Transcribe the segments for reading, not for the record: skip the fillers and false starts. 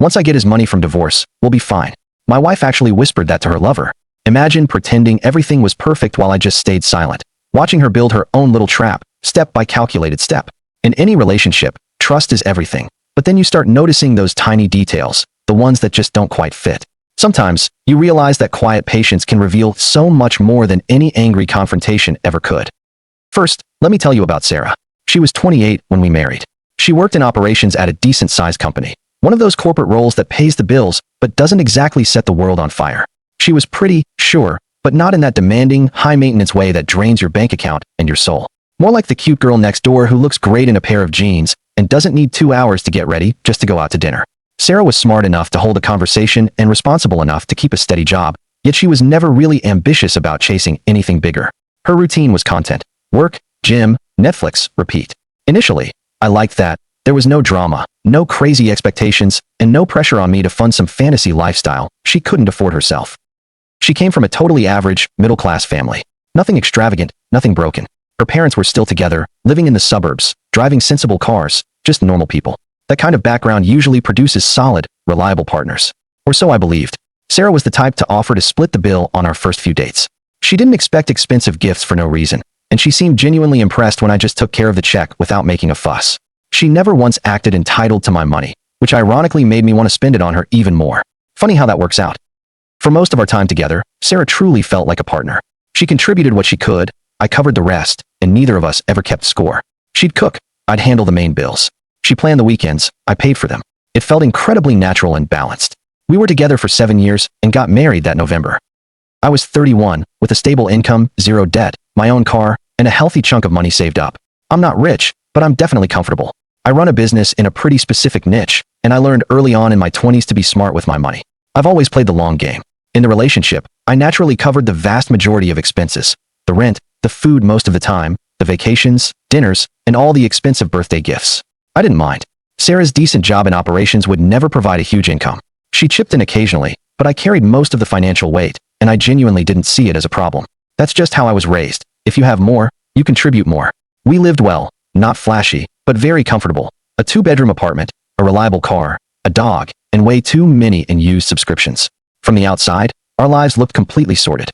Once I get his money from divorce, we'll be fine. My wife actually whispered that to her lover. Imagine pretending everything was perfect while I just stayed silent, watching her build her own little trap, step by calculated step. In any relationship, trust is everything. But then you start noticing those tiny details, the ones that just don't quite fit. Sometimes, you realize that quiet patience can reveal so much more than any angry confrontation ever could. First, let me tell you about Sarah. She was 28 when we married. She worked in operations at a decent-sized company. One of those corporate roles that pays the bills, but doesn't exactly set the world on fire. She was pretty, sure, but not in that demanding, high-maintenance way that drains your bank account and your soul. More like the cute girl next door who looks great in a pair of jeans and doesn't need 2 hours to get ready just to go out to dinner. Sarah was smart enough to hold a conversation and responsible enough to keep a steady job, yet she was never really ambitious about chasing anything bigger. Her routine was content. Work, gym, Netflix, repeat. Initially, I liked that. There was no drama, no crazy expectations, and no pressure on me to fund some fantasy lifestyle she couldn't afford herself. She came from a totally average, middle-class family. Nothing extravagant, nothing broken. Her parents were still together, living in the suburbs, driving sensible cars, just normal people. That kind of background usually produces solid, reliable partners. Or so I believed. Sarah was the type to offer to split the bill on our first few dates. She didn't expect expensive gifts for no reason, and she seemed genuinely impressed when I just took care of the check without making a fuss. She never once acted entitled to my money, which ironically made me want to spend it on her even more. Funny how that works out. For most of our time together, Sarah truly felt like a partner. She contributed what she could, I covered the rest, and neither of us ever kept score. She'd cook, I'd handle the main bills. She planned the weekends, I paid for them. It felt incredibly natural and balanced. We were together for 7 years and got married that November. I was 31, with a stable income, 0 debt, my own car, and a healthy chunk of money saved up. I'm not rich, but I'm definitely comfortable. I run a business in a pretty specific niche, and I learned early on in my 20s to be smart with my money. I've always played the long game. In the relationship, I naturally covered the vast majority of expenses. The rent, the food most of the time, the vacations, dinners, and all the expensive birthday gifts. I didn't mind. Sarah's decent job in operations would never provide a huge income. She chipped in occasionally, but I carried most of the financial weight, and I genuinely didn't see it as a problem. That's just how I was raised. If you have more, you contribute more. We lived well, not flashy, but very comfortable. A 2-bedroom apartment, a reliable car, a dog, and way too many in used subscriptions. From the outside, our lives looked completely sorted.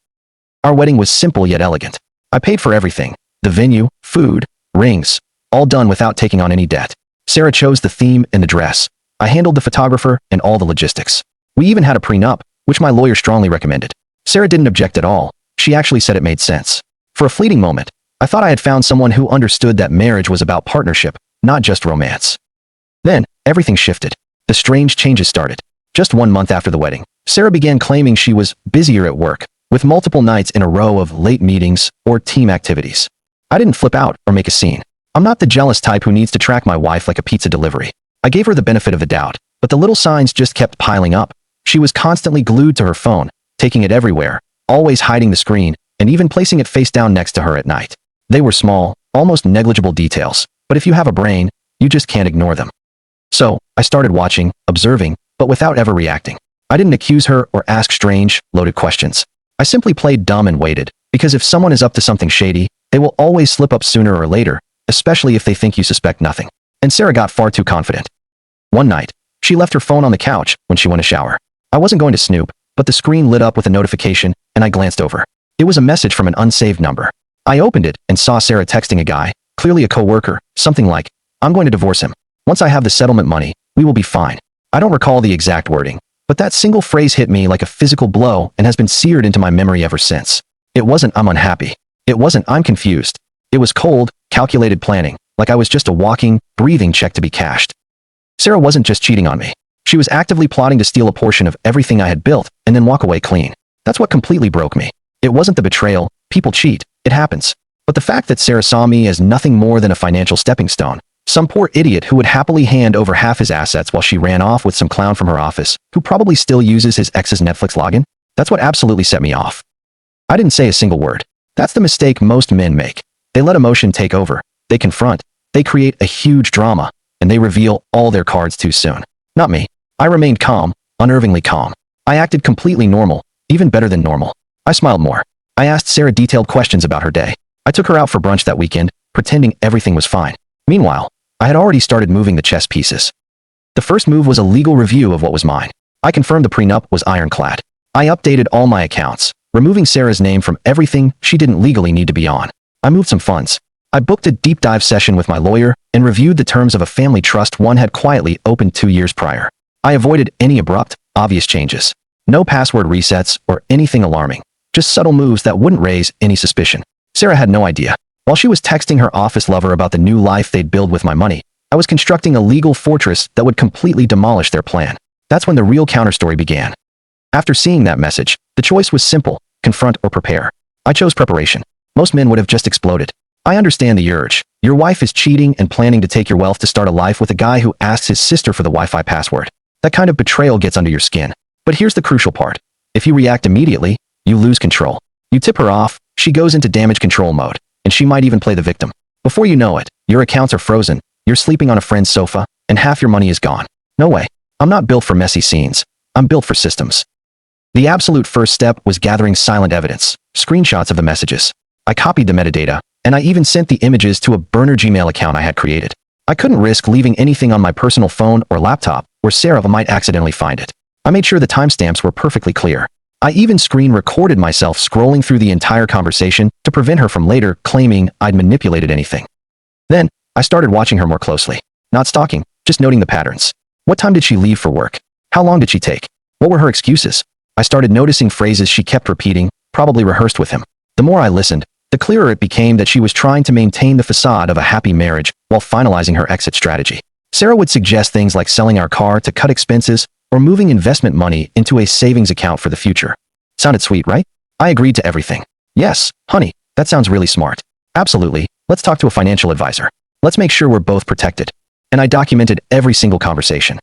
Our wedding was simple yet elegant. I paid for everything. The venue, food, rings, all done without taking on any debt. Sarah chose the theme and the dress. I handled the photographer and all the logistics. We even had a prenup, which my lawyer strongly recommended. Sarah didn't object at all. She actually said it made sense. For a fleeting moment, I thought I had found someone who understood that marriage was about partnership, not just romance. Then, everything shifted. The strange changes started. Just 1 month after the wedding, Sarah began claiming she was busier at work, with multiple nights in a row of late meetings or team activities. I didn't flip out or make a scene. I'm not the jealous type who needs to track my wife like a pizza delivery. I gave her the benefit of the doubt, but the little signs just kept piling up. She was constantly glued to her phone, taking it everywhere, always hiding the screen, and even placing it face down next to her at night. They were small, almost negligible details, but if you have a brain, you just can't ignore them. So, I started watching, observing, but without ever reacting. I didn't accuse her or ask strange, loaded questions. I simply played dumb and waited, because if someone is up to something shady, they will always slip up sooner or later, especially if they think you suspect nothing. And Sarah got far too confident. One night, she left her phone on the couch when she went to shower. I wasn't going to snoop, but the screen lit up with a notification, and I glanced over. It was a message from an unsaved number. I opened it and saw Sarah texting a guy, clearly a coworker, something like, "I'm going to divorce him. Once I have the settlement money, we will be fine." I don't recall the exact wording, but that single phrase hit me like a physical blow and has been seared into my memory ever since. It wasn't "I'm unhappy." It wasn't "I'm confused." It was cold, calculated planning, like I was just a walking, breathing check to be cashed. Sarah wasn't just cheating on me. She was actively plotting to steal a portion of everything I had built and then walk away clean. That's what completely broke me. It wasn't the betrayal. People cheat. It happens. But the fact that Sarah saw me as nothing more than a financial stepping stone, some poor idiot who would happily hand over half his assets while she ran off with some clown from her office who probably still uses his ex's Netflix login, that's what absolutely set me off. I didn't say a single word. That's the mistake most men make. They let emotion take over. They confront. They create a huge drama, and they reveal all their cards too soon. Not me. I remained calm, unnervingly calm. I acted completely normal, even better than normal. I smiled more. I asked Sarah detailed questions about her day. I took her out for brunch that weekend, pretending everything was fine. Meanwhile, I had already started moving the chess pieces. The first move was a legal review of what was mine. I confirmed the prenup was ironclad. I updated all my accounts, removing Sarah's name from everything she didn't legally need to be on. I moved some funds. I booked a deep dive session with my lawyer and reviewed the terms of a family trust one had quietly opened 2 years prior. I avoided any abrupt, obvious changes. No password resets or anything alarming. Just subtle moves that wouldn't raise any suspicion. Sarah had no idea. While she was texting her office lover about the new life they'd build with my money, I was constructing a legal fortress that would completely demolish their plan. That's when the real counterstory began. After seeing that message, the choice was simple: confront or prepare. I chose preparation. Most men would have just exploded. I understand the urge. Your wife is cheating and planning to take your wealth to start a life with a guy who asks his sister for the Wi-Fi password. That kind of betrayal gets under your skin. But here's the crucial part. If you react immediately, you lose control. You tip her off, she goes into damage control mode, and she might even play the victim. Before you know it, your accounts are frozen, you're sleeping on a friend's sofa, and half your money is gone. No way. I'm not built for messy scenes. I'm built for systems. The absolute first step was gathering silent evidence, screenshots of the messages. I copied the metadata, and I even sent the images to a burner Gmail account I had created. I couldn't risk leaving anything on my personal phone or laptop where Sarah might accidentally find it. I made sure the timestamps were perfectly clear. I even screen recorded myself scrolling through the entire conversation to prevent her from later claiming I'd manipulated anything. Then, I started watching her more closely. Not stalking, just noting the patterns. What time did she leave for work? How long did she take? What were her excuses? I started noticing phrases she kept repeating, probably rehearsed with him. The more I listened, the clearer it became that she was trying to maintain the facade of a happy marriage while finalizing her exit strategy. Sarah would suggest things like selling our car to cut expenses or moving investment money into a savings account for the future. Sounded sweet, right? I agreed to everything. Yes, honey, that sounds really smart. Absolutely, let's talk to a financial advisor. Let's make sure we're both protected. And I documented every single conversation.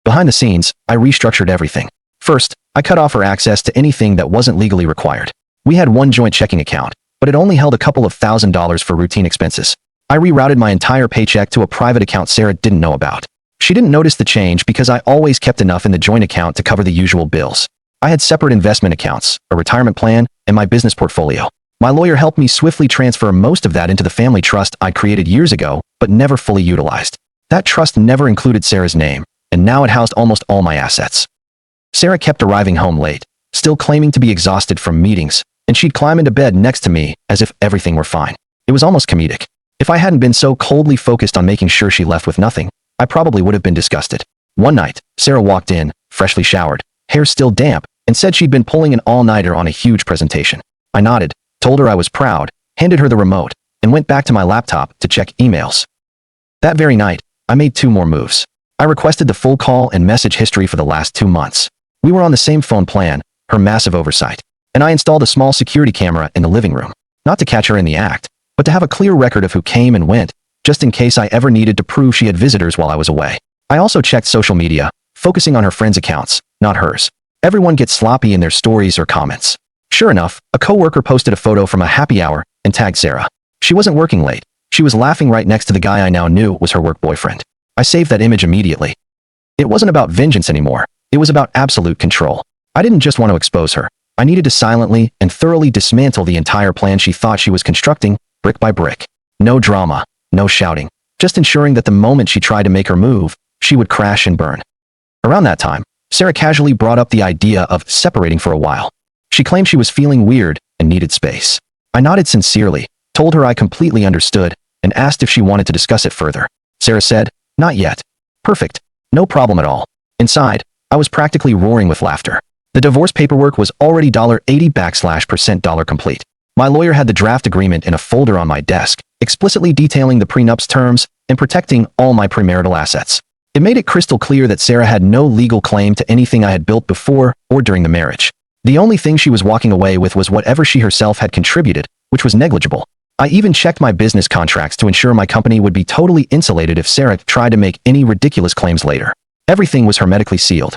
Behind the scenes, I restructured everything. First, I cut off her access to anything that wasn't legally required. We had one joint checking account, but it only held a couple of $1,000s for routine expenses. I rerouted my entire paycheck to a private account Sarah didn't know about. She didn't notice the change because I always kept enough in the joint account to cover the usual bills. I had separate investment accounts, a retirement plan, and my business portfolio. My lawyer helped me swiftly transfer most of that into the family trust I created years ago, but never fully utilized. That trust never included Sarah's name, and now it housed almost all my assets. Sarah kept arriving home late, still claiming to be exhausted from meetings, and she'd climb into bed next to me as if everything were fine. It was almost comedic. If I hadn't been so coldly focused on making sure she left with nothing, I probably would have been disgusted. One night, Sarah walked in, freshly showered, hair still damp, and said she'd been pulling an all-nighter on a huge presentation. I nodded, told her I was proud, handed her the remote, and went back to my laptop to check emails. That very night, I made 2 more moves. I requested the full call and message history for the last 2 months. We were on the same phone plan, her massive oversight, and I installed a small security camera in the living room, not to catch her in the act, but to have a clear record of who came and went, just in case I ever needed to prove she had visitors while I was away. I also checked social media, focusing on her friends' accounts, not hers. Everyone gets sloppy in their stories or comments. Sure enough, a coworker posted a photo from a happy hour and tagged Sarah. She wasn't working late. She was laughing right next to the guy I now knew was her work boyfriend. I saved that image immediately. It wasn't about vengeance anymore. It was about absolute control. I didn't just want to expose her. I needed to silently and thoroughly dismantle the entire plan she thought she was constructing, brick by brick. No drama, no shouting, just ensuring that the moment she tried to make her move, she would crash and burn. Around that time, Sarah casually brought up the idea of separating for a while. She claimed she was feeling weird and needed space. I nodded sincerely, told her I completely understood, and asked if she wanted to discuss it further. Sarah said, "Not yet." Perfect. No problem at all. Inside, I was practically roaring with laughter. The divorce paperwork was already $80% complete. My lawyer had the draft agreement in a folder on my desk, explicitly detailing the prenup's terms and protecting all my premarital assets. It made it crystal clear that Sarah had no legal claim to anything I had built before or during the marriage. The only thing she was walking away with was whatever she herself had contributed, which was negligible. I even checked my business contracts to ensure my company would be totally insulated if Sarah tried to make any ridiculous claims later. Everything was hermetically sealed.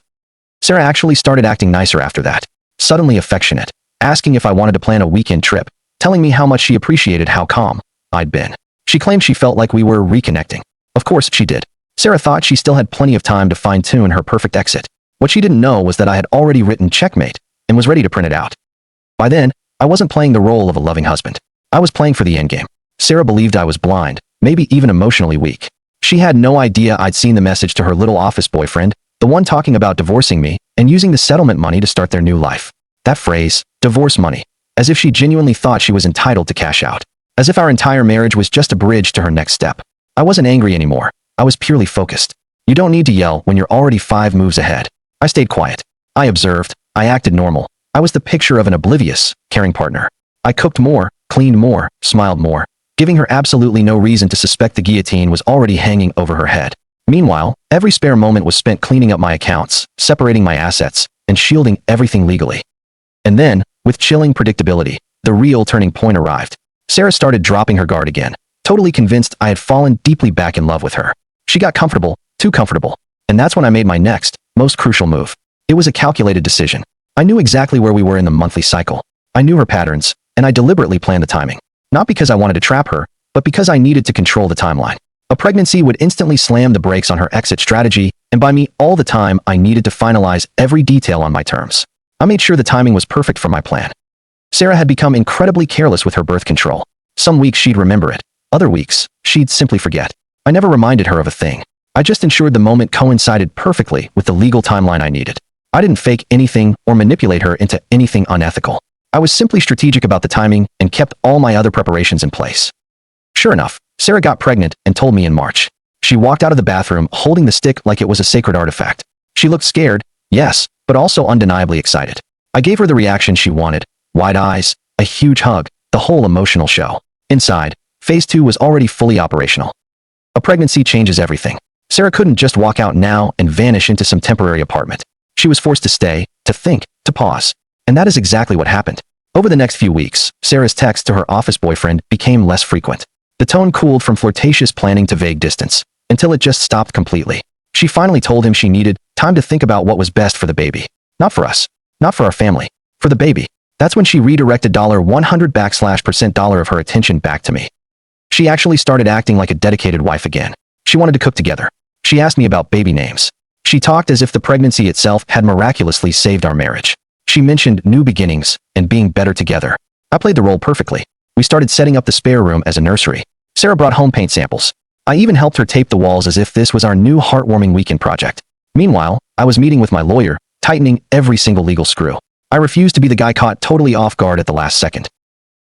Sarah actually started acting nicer after that, suddenly affectionate, asking if I wanted to plan a weekend trip, telling me how much she appreciated how calm I'd been. She claimed she felt like we were reconnecting. Of course she did. Sarah thought she still had plenty of time to fine-tune her perfect exit. What she didn't know was that I had already written checkmate and was ready to print it out. By then, I wasn't playing the role of a loving husband. I was playing for the endgame. Sarah believed I was blind, maybe even emotionally weak. She had no idea I'd seen the message to her little office boyfriend, the one talking about divorcing me and using the settlement money to start their new life. That phrase, divorce money, as if she genuinely thought she was entitled to cash out. As if our entire marriage was just a bridge to her next step. I wasn't angry anymore. I was purely focused. You don't need to yell when you're already 5 moves ahead. I stayed quiet. I observed. I acted normal. I was the picture of an oblivious, caring partner. I cooked more, cleaned more, smiled more, giving her absolutely no reason to suspect the guillotine was already hanging over her head. Meanwhile, every spare moment was spent cleaning up my accounts, separating my assets, and shielding everything legally. And then, with chilling predictability, the real turning point arrived. Sarah started dropping her guard again, totally convinced I had fallen deeply back in love with her. She got comfortable, too comfortable, and that's when I made my next, most crucial move. It was a calculated decision. I knew exactly where we were in the monthly cycle. I knew her patterns, and I deliberately planned the timing. Not because I wanted to trap her, but because I needed to control the timeline. A pregnancy would instantly slam the brakes on her exit strategy, and by me all the time I needed to finalize every detail on my terms. I made sure the timing was perfect for my plan. Sarah had become incredibly careless with her birth control. Some weeks she'd remember it. Other weeks, she'd simply forget. I never reminded her of a thing. I just ensured the moment coincided perfectly with the legal timeline I needed. I didn't fake anything or manipulate her into anything unethical. I was simply strategic about the timing and kept all my other preparations in place. Sure enough, Sarah got pregnant and told me in March. She walked out of the bathroom holding the stick like it was a sacred artifact. She looked scared, yes, but also undeniably excited. I gave her the reaction she wanted. Wide eyes, a huge hug, the whole emotional show. Inside, phase 2 was already fully operational. A pregnancy changes everything. Sarah couldn't just walk out now and vanish into some temporary apartment. She was forced to stay, to think, to pause. And that is exactly what happened. Over the next few weeks, Sarah's texts to her office boyfriend became less frequent. The tone cooled from flirtatious planning to vague distance, until it just stopped completely. She finally told him she needed time to think about what was best for the baby. Not for us. Not for our family. For the baby. That's when she redirected $100% of her attention back to me. She actually started acting like a dedicated wife again. She wanted to cook together. She asked me about baby names. She talked as if the pregnancy itself had miraculously saved our marriage. She mentioned new beginnings and being better together. I played the role perfectly. We started setting up the spare room as a nursery. Sarah brought home paint samples. I even helped her tape the walls as if this was our new heartwarming weekend project. Meanwhile, I was meeting with my lawyer, tightening every single legal screw. I refused to be the guy caught totally off guard at the last second.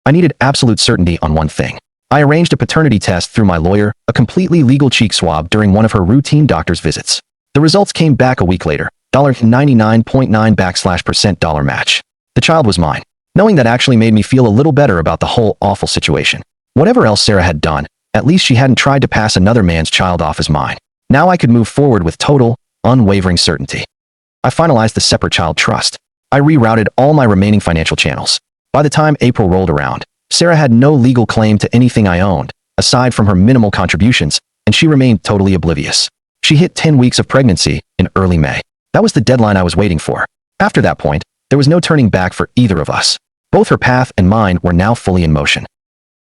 I needed absolute certainty on one thing. I arranged a paternity test through my lawyer, a completely legal cheek swab during one of her routine doctor's visits. The results came back a week later, $99.9% match. The child was mine. Knowing that actually made me feel a little better about the whole awful situation. Whatever else Sarah had done, at least she hadn't tried to pass another man's child off as mine. Now I could move forward with total, unwavering certainty. I finalized the separate child trust. I rerouted all my remaining financial channels. By the time April rolled around, Sarah had no legal claim to anything I owned, aside from her minimal contributions, and she remained totally oblivious. She hit 10 weeks of pregnancy in early May. That was the deadline I was waiting for. After that point, there was no turning back for either of us. Both her path and mine were now fully in motion.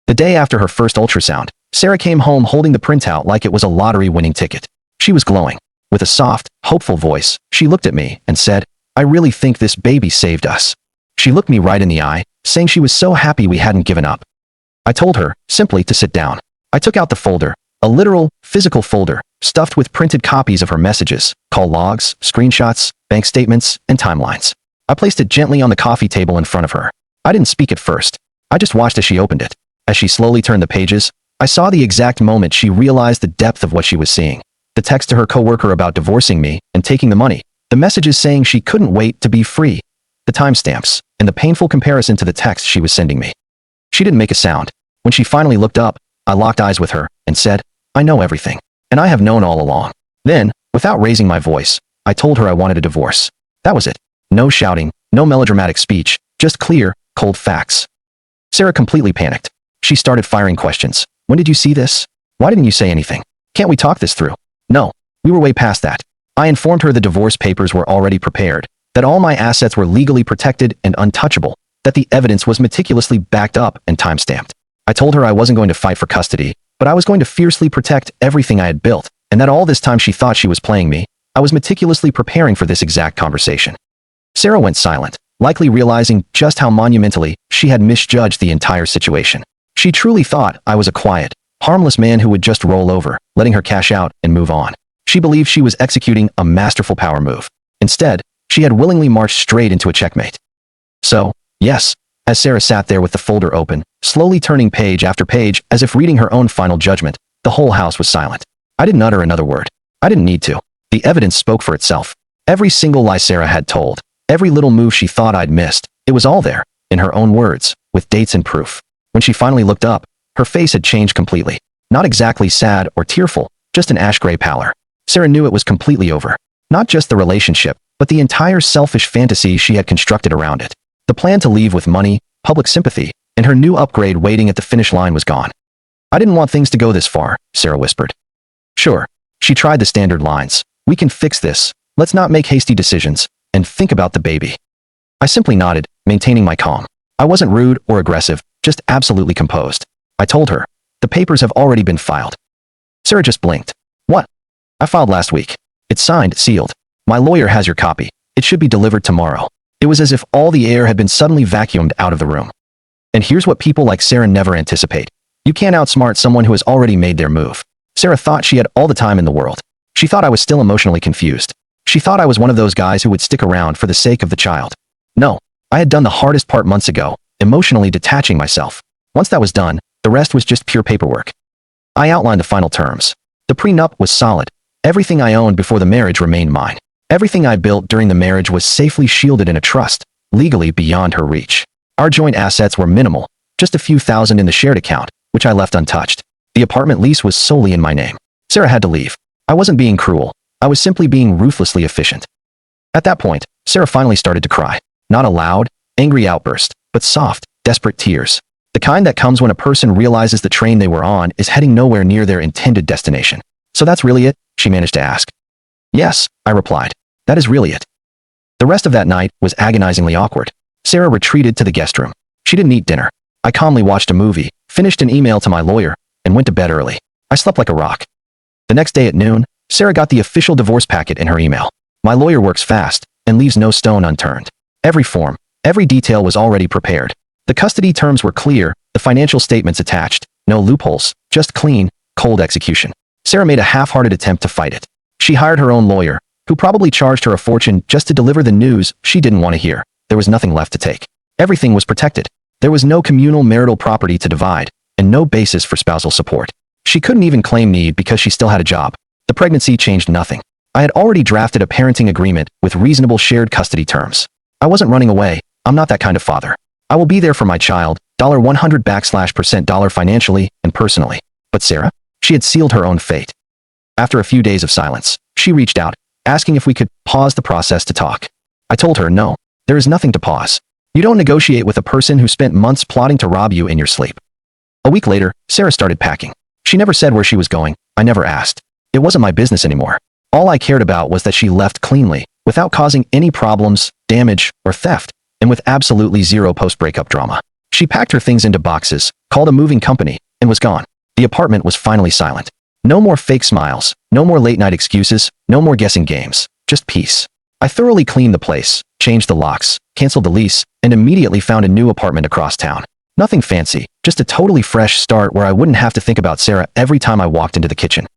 The day after her first ultrasound, Sarah came home holding the printout like it was a lottery-winning ticket. She was glowing. With a soft, hopeful voice, she looked at me and said, "I really think this baby saved us." She looked me right in the eye, saying she was so happy we hadn't given up. I told her, simply, to sit down. I took out the folder, a literal, physical folder, stuffed with printed copies of her messages, call logs, screenshots, bank statements, and timelines. I placed it gently on the coffee table in front of her. I didn't speak at first. I just watched as she opened it. As she slowly turned the pages, I saw the exact moment she realized the depth of what she was seeing. The text to her coworker about divorcing me and taking the money. The messages saying she couldn't wait to be free. The timestamps, and the painful comparison to the text she was sending me. She didn't make a sound. When she finally looked up, I locked eyes with her and said, "I know everything. And I have known all along." Then, without raising my voice, I told her I wanted a divorce. That was it. No shouting, no melodramatic speech, just clear, cold facts. Sarah completely panicked. She started firing questions. "When did you see this? Why didn't you say anything? Can't we talk this through?" No, we were way past that. I informed her the divorce papers were already prepared, that all my assets were legally protected and untouchable, that the evidence was meticulously backed up and time-stamped. I told her I wasn't going to fight for custody, but I was going to fiercely protect everything I had built, and that all this time she thought she was playing me, I was meticulously preparing for this exact conversation. Sarah went silent, likely realizing just how monumentally she had misjudged the entire situation. She truly thought I was a quiet, harmless man who would just roll over, letting her cash out and move on. She believed she was executing a masterful power move. Instead, she had willingly marched straight into a checkmate. So, yes, as Sarah sat there with the folder open, slowly turning page after page as if reading her own final judgment, the whole house was silent. I didn't utter another word. I didn't need to. The evidence spoke for itself. Every single lie Sarah had told, every little move she thought I'd missed, it was all there, in her own words, with dates and proof. When she finally looked up, her face had changed completely. Not exactly sad or tearful, just an ash-gray pallor. Sarah knew it was completely over. Not just the relationship, but the entire selfish fantasy she had constructed around it. The plan to leave with money, public sympathy, and her new upgrade waiting at the finish line was gone. I didn't want things to go this far, Sarah whispered. Sure. She tried the standard lines. We can fix this. Let's not make hasty decisions, and think about the baby. I simply nodded, maintaining my calm. I wasn't rude or aggressive, just absolutely composed. I told her, the papers have already been filed. Sarah just blinked. What? I filed last week. It's signed, sealed. My lawyer has your copy. It should be delivered tomorrow. It was as if all the air had been suddenly vacuumed out of the room. And here's what people like Sarah never anticipate. You can't outsmart someone who has already made their move. Sarah thought she had all the time in the world. She thought I was still emotionally confused. She thought I was one of those guys who would stick around for the sake of the child. No, I had done the hardest part months ago, emotionally detaching myself. Once that was done, the rest was just pure paperwork. I outlined the final terms. The prenup was solid. Everything I owned before the marriage remained mine. Everything I built during the marriage was safely shielded in a trust, legally beyond her reach. Our joint assets were minimal, just a few thousand in the shared account, which I left untouched. The apartment lease was solely in my name. Sarah had to leave. I wasn't being cruel. I was simply being ruthlessly efficient. At that point, Sarah finally started to cry. Not a loud, angry outburst, but soft, desperate tears. The kind that comes when a person realizes the train they were on is heading nowhere near their intended destination. So that's really it? She managed to ask. Yes, I replied. That is really it. The rest of that night was agonizingly awkward. Sarah retreated to the guest room. She didn't eat dinner. I calmly watched a movie, finished an email to my lawyer, and went to bed early. I slept like a rock. The next day at noon, Sarah got the official divorce packet in her email. My lawyer works fast and leaves no stone unturned. Every form, every detail was already prepared. The custody terms were clear, the financial statements attached, no loopholes, just clean, cold execution. Sarah made a half-hearted attempt to fight it. She hired her own lawyer, who probably charged her a fortune just to deliver the news she didn't want to hear. There was nothing left to take. Everything was protected. There was no communal marital property to divide, and no basis for spousal support. She couldn't even claim need because she still had a job. The pregnancy changed nothing. I had already drafted a parenting agreement with reasonable shared custody terms. I wasn't running away. I'm not that kind of father. I will be there for my child, $100% financially and personally. But Sarah? She had sealed her own fate. After a few days of silence, she reached out, asking if we could pause the process to talk. I told her no, there is nothing to pause. You don't negotiate with a person who spent months plotting to rob you in your sleep. A week later, Sarah started packing. She never said where she was going. I never asked. It wasn't my business anymore. All I cared about was that she left cleanly, without causing any problems, damage, or theft, and with absolutely zero post-breakup drama. She packed her things into boxes, called a moving company, and was gone. The apartment was finally silent. No more fake smiles, no more late-night excuses, no more guessing games, just peace. I thoroughly cleaned the place, changed the locks, canceled the lease, and immediately found a new apartment across town. Nothing fancy, just a totally fresh start where I wouldn't have to think about Sarah every time I walked into the kitchen.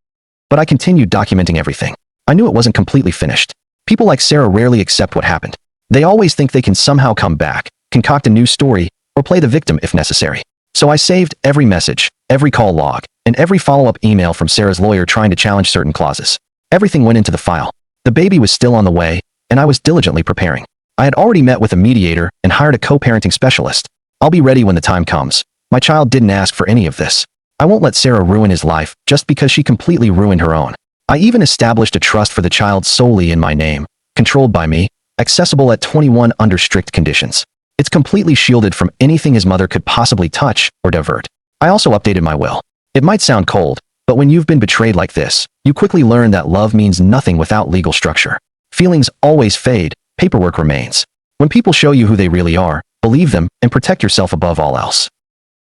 But I continued documenting everything. I knew it wasn't completely finished. People like Sarah rarely accept what happened. They always think they can somehow come back, concoct a new story, or play the victim if necessary. So I saved every message, every call log, and every follow-up email from Sarah's lawyer trying to challenge certain clauses. Everything went into the file. The baby was still on the way, and I was diligently preparing. I had already met with a mediator and hired a co-parenting specialist. I'll be ready when the time comes. My child didn't ask for any of this. I won't let Sarah ruin his life just because she completely ruined her own. I even established a trust for the child solely in my name, controlled by me, accessible at 21 under strict conditions. It's completely shielded from anything his mother could possibly touch or divert. I also updated my will. It might sound cold, but when you've been betrayed like this, you quickly learn that love means nothing without legal structure. Feelings always fade, paperwork remains. When people show you who they really are, believe them and protect yourself above all else.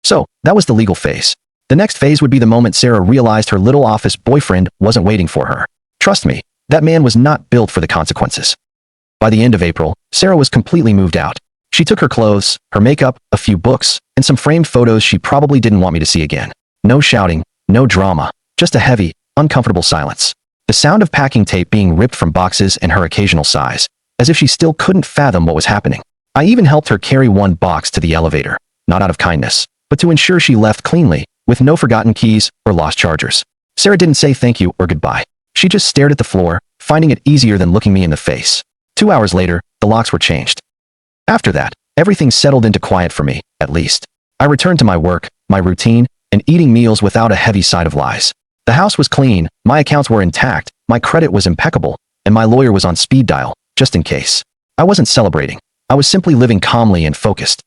So, that was the legal phase. The next phase would be the moment Sarah realized her little office boyfriend wasn't waiting for her. Trust me, that man was not built for the consequences. By the end of April, Sarah was completely moved out. She took her clothes, her makeup, a few books, and some framed photos she probably didn't want me to see again. No shouting, No drama, just a heavy, uncomfortable silence. The sound of packing tape being ripped from boxes and her occasional sighs, as if she still couldn't fathom what was happening. I even helped her carry one box to the elevator, not out of kindness, but to ensure she left cleanly, with no forgotten keys or lost chargers. Sarah didn't say thank you or goodbye. She just stared at the floor, finding it easier than looking me in the face. 2 hours later, the locks were changed. After that, everything settled into quiet for me, at least. I returned to my work, my routine, and eating meals without a heavy side of lies. The house was clean, my accounts were intact, my credit was impeccable, and my lawyer was on speed dial, just in case. I wasn't celebrating. I was simply living calmly and focused.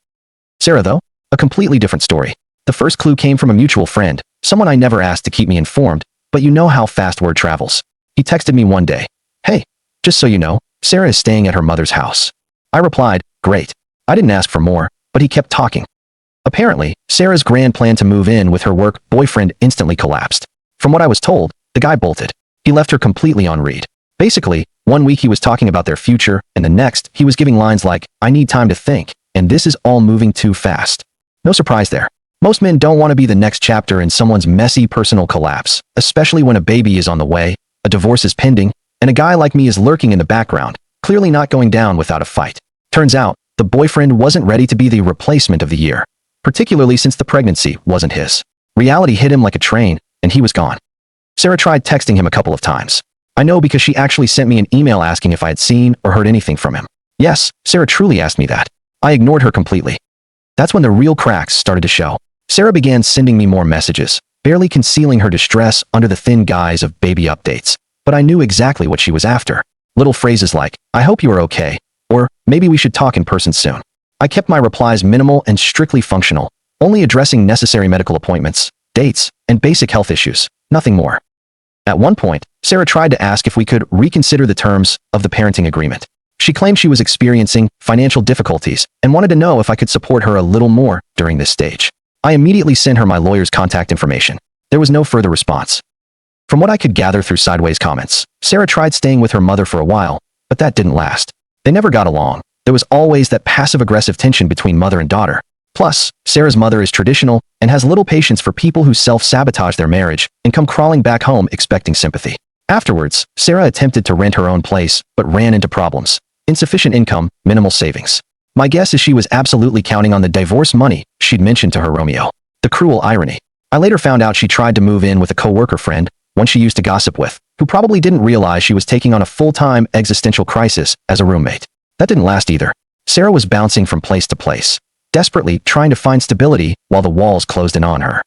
Sarah, though? A completely different story. The first clue came from a mutual friend, someone I never asked to keep me informed, but you know how fast word travels. He texted me one day. "Hey, just so you know, Sarah is staying at her mother's house." I replied, "Great." I didn't ask for more, but he kept talking. Apparently, Sarah's grand plan to move in with her work boyfriend instantly collapsed. From what I was told, the guy bolted. He left her completely on read. Basically, one week he was talking about their future, and the next, he was giving lines like, "I need time to think, and this is all moving too fast." No surprise there. Most men don't want to be the next chapter in someone's messy personal collapse, especially when a baby is on the way, a divorce is pending, and a guy like me is lurking in the background, clearly not going down without a fight. Turns out, the boyfriend wasn't ready to be the replacement of the year, particularly since the pregnancy wasn't his. Reality hit him like a train, and he was gone. Sarah tried texting him a couple of times. I know because she actually sent me an email asking if I had seen or heard anything from him. Yes, Sarah truly asked me that. I ignored her completely. That's when the real cracks started to show. Sarah began sending me more messages, barely concealing her distress under the thin guise of baby updates. But I knew exactly what she was after. Little phrases like, "I hope you are okay," or "Maybe we should talk in person soon." I kept my replies minimal and strictly functional, only addressing necessary medical appointments, dates, and basic health issues, nothing more. At one point, Sarah tried to ask if we could reconsider the terms of the parenting agreement. She claimed she was experiencing financial difficulties and wanted to know if I could support her a little more during this stage. I immediately sent her my lawyer's contact information. There was no further response. From what I could gather through sideways comments, Sarah tried staying with her mother for a while, but that didn't last. They never got along. There was always that passive-aggressive tension between mother and daughter. Plus, Sarah's mother is traditional and has little patience for people who self-sabotage their marriage and come crawling back home expecting sympathy. Afterwards, Sarah attempted to rent her own place, but ran into problems. Insufficient income, minimal savings. My guess is she was absolutely counting on the divorce money she'd mentioned to her Romeo. The cruel irony. I later found out she tried to move in with a coworker friend, one she used to gossip with, who probably didn't realize she was taking on a full-time existential crisis as a roommate. That didn't last either. Sarah was bouncing from place to place, desperately trying to find stability while the walls closed in on her.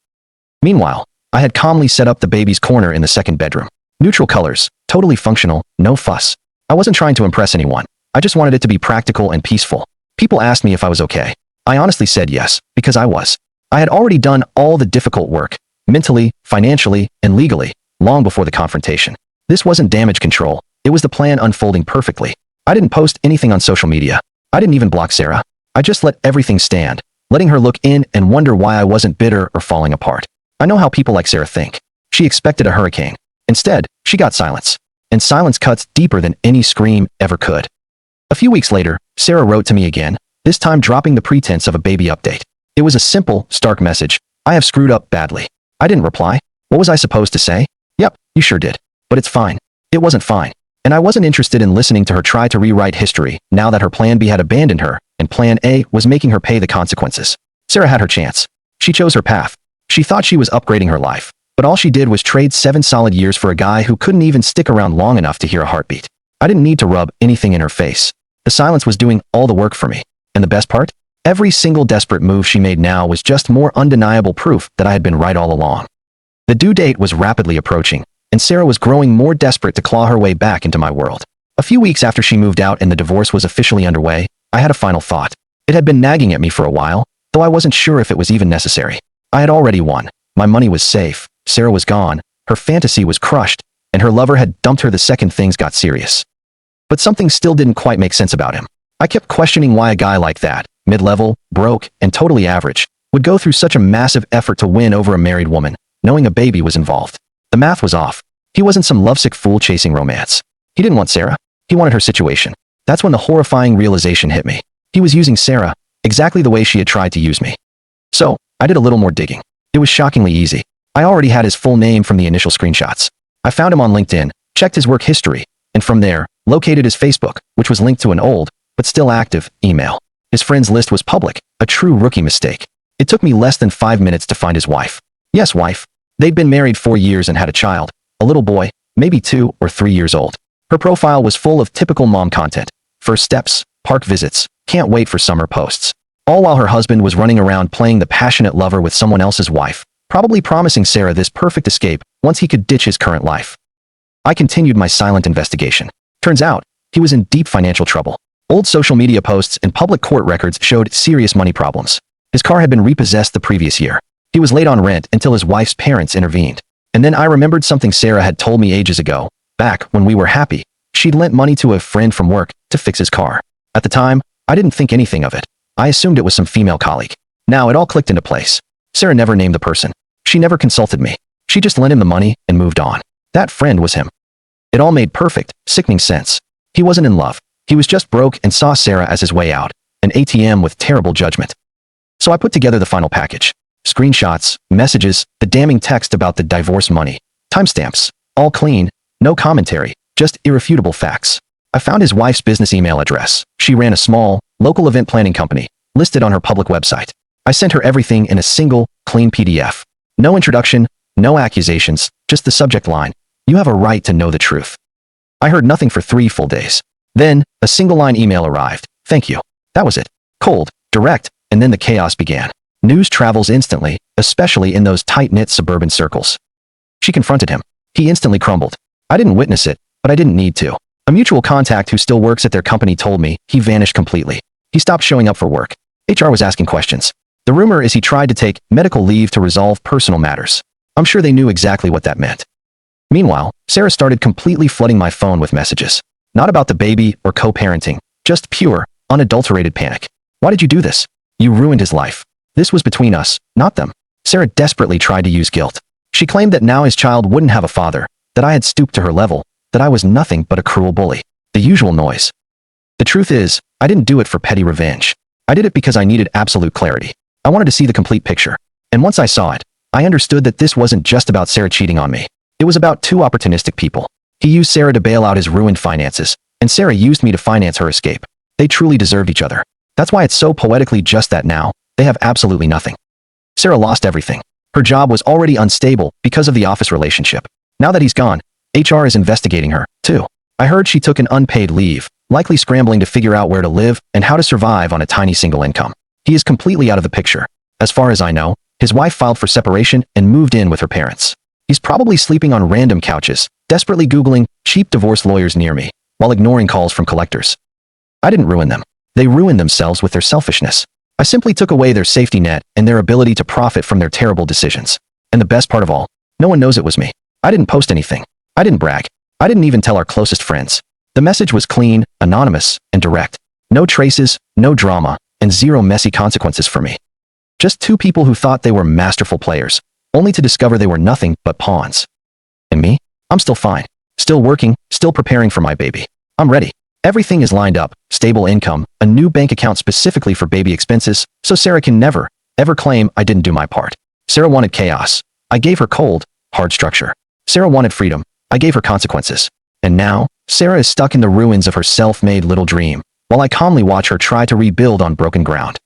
Meanwhile, I had calmly set up the baby's corner in the second bedroom. Neutral colors, totally functional, no fuss. I wasn't trying to impress anyone. I just wanted it to be practical and peaceful. People asked me if I was okay. I honestly said yes, because I was. I had already done all the difficult work, mentally, financially, and legally, long before the confrontation. This wasn't damage control. It was the plan unfolding perfectly. I didn't post anything on social media. I didn't even block Sarah. I just let everything stand, letting her look in and wonder why I wasn't bitter or falling apart. I know how people like Sarah think. She expected a hurricane. Instead, she got silence. And silence cuts deeper than any scream ever could. A few weeks later, Sarah wrote to me again, this time dropping the pretense of a baby update. It was a simple, stark message. "I have screwed up badly." I didn't reply. What was I supposed to say? "Yep, you sure did. But it's fine." It wasn't fine. And I wasn't interested in listening to her try to rewrite history now that her plan B had abandoned her, and plan A was making her pay the consequences. Sarah had her chance. She chose her path. She thought she was upgrading her life, but all she did was trade 7 solid years for a guy who couldn't even stick around long enough to hear a heartbeat. I didn't need to rub anything in her face. The silence was doing all the work for me. And the best part? Every single desperate move she made now was just more undeniable proof that I had been right all along. The due date was rapidly approaching, and Sarah was growing more desperate to claw her way back into my world. A few weeks after she moved out and the divorce was officially underway, I had a final thought. It had been nagging at me for a while, though I wasn't sure if it was even necessary. I had already won. My money was safe, Sarah was gone, her fantasy was crushed, and her lover had dumped her the second things got serious. But something still didn't quite make sense about him. I kept questioning why a guy like that, mid-level, broke, and totally average, would go through such a massive effort to win over a married woman, knowing a baby was involved. The math was off. He wasn't some lovesick fool chasing romance. He didn't want Sarah. He wanted her situation. That's when the horrifying realization hit me. He was using Sarah, exactly the way she had tried to use me. So, I did a little more digging. It was shockingly easy. I already had his full name from the initial screenshots. I found him on LinkedIn, checked his work history, and from there, located his Facebook, which was linked to an old, but still active, email. His friends list was public, a true rookie mistake. It took me less than 5 minutes to find his wife. Yes, wife. They'd been married 4 years and had a child, a little boy, maybe 2 or 3 years old. Her profile was full of typical mom content. First steps, park visits, can't wait for summer posts. All while her husband was running around playing the passionate lover with someone else's wife, probably promising Sarah this perfect escape once he could ditch his current life. I continued my silent investigation. Turns out, he was in deep financial trouble. Old social media posts and public court records showed serious money problems. His car had been repossessed the previous year. He was late on rent until his wife's parents intervened. And then I remembered something Sarah had told me ages ago. Back when we were happy, she'd lent money to a friend from work to fix his car. At the time, I didn't think anything of it. I assumed it was some female colleague. Now it all clicked into place. Sarah never named the person. She never consulted me. She just lent him the money and moved on. That friend was him. It all made perfect, sickening sense. He wasn't in love. He was just broke and saw Sarah as his way out. An ATM with terrible judgment. So I put together the final package. Screenshots, messages, the damning text about the divorce money. Timestamps. All clean. No commentary. Just irrefutable facts. I found his wife's business email address. She ran a small, local event planning company, listed on her public website. I sent her everything in a single, clean PDF. No introduction, no accusations, just the subject line. You have a right to know the truth. I heard nothing for 3 full days. Then, a single-line email arrived. Thank you. That was it. Cold, direct, and then the chaos began. News travels instantly, especially in those tight-knit suburban circles. She confronted him. He instantly crumbled. I didn't witness it, but I didn't need to. A mutual contact who still works at their company told me he vanished completely. He stopped showing up for work. HR was asking questions. The rumor is he tried to take medical leave to resolve personal matters. I'm sure they knew exactly what that meant. Meanwhile, Sarah started completely flooding my phone with messages. Not about the baby or co-parenting, just pure, unadulterated panic. Why did you do this? You ruined his life. This was between us, not them. Sarah desperately tried to use guilt. She claimed that now his child wouldn't have a father, that I had stooped to her level, that I was nothing but a cruel bully. The usual noise. The truth is, I didn't do it for petty revenge. I did it because I needed absolute clarity. I wanted to see the complete picture. And once I saw it, I understood that this wasn't just about Sarah cheating on me. It was about 2 opportunistic people. He used Sarah to bail out his ruined finances, and Sarah used me to finance her escape. They truly deserved each other. That's why it's so poetically just that now, they have absolutely nothing. Sarah lost everything. Her job was already unstable because of the office relationship. Now that he's gone, HR is investigating her, too. I heard she took an unpaid leave, likely scrambling to figure out where to live and how to survive on a tiny single income. He is completely out of the picture. As far as I know, his wife filed for separation and moved in with her parents. He's probably sleeping on random couches, desperately Googling cheap divorce lawyers near me, while ignoring calls from collectors. I didn't ruin them. They ruined themselves with their selfishness. I simply took away their safety net and their ability to profit from their terrible decisions. And the best part of all, no one knows it was me. I didn't post anything. I didn't brag. I didn't even tell our closest friends. The message was clean, anonymous, and direct. No traces, no drama, and 0 messy consequences for me. Just 2 people who thought they were masterful players, only to discover they were nothing but pawns. And me? I'm still fine. Still working, still preparing for my baby. I'm ready. Everything is lined up, stable income, a new bank account specifically for baby expenses, so Sarah can never, ever claim I didn't do my part. Sarah wanted chaos. I gave her cold, hard structure. Sarah wanted freedom. I gave her consequences. And now, Sarah is stuck in the ruins of her self-made little dream, while I calmly watch her try to rebuild on broken ground.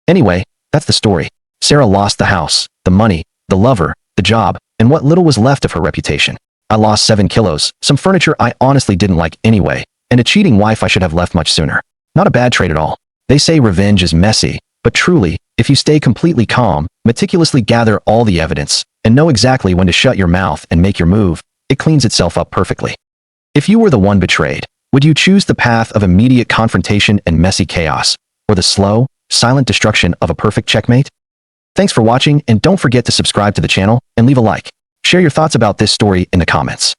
Anyway, that's the story. Sarah lost the house, the money, the lover, the job, and what little was left of her reputation. I lost 7 kilos, some furniture I honestly didn't like anyway, and a cheating wife I should have left much sooner. Not a bad trade at all. They say revenge is messy, but truly, if you stay completely calm, meticulously gather all the evidence, and know exactly when to shut your mouth and make your move, it cleans itself up perfectly. If you were the one betrayed, would you choose the path of immediate confrontation and messy chaos, or the slow, silent destruction of a perfect checkmate? Thanks for watching, and don't forget to subscribe to the channel and leave a like. Share your thoughts about this story in the comments.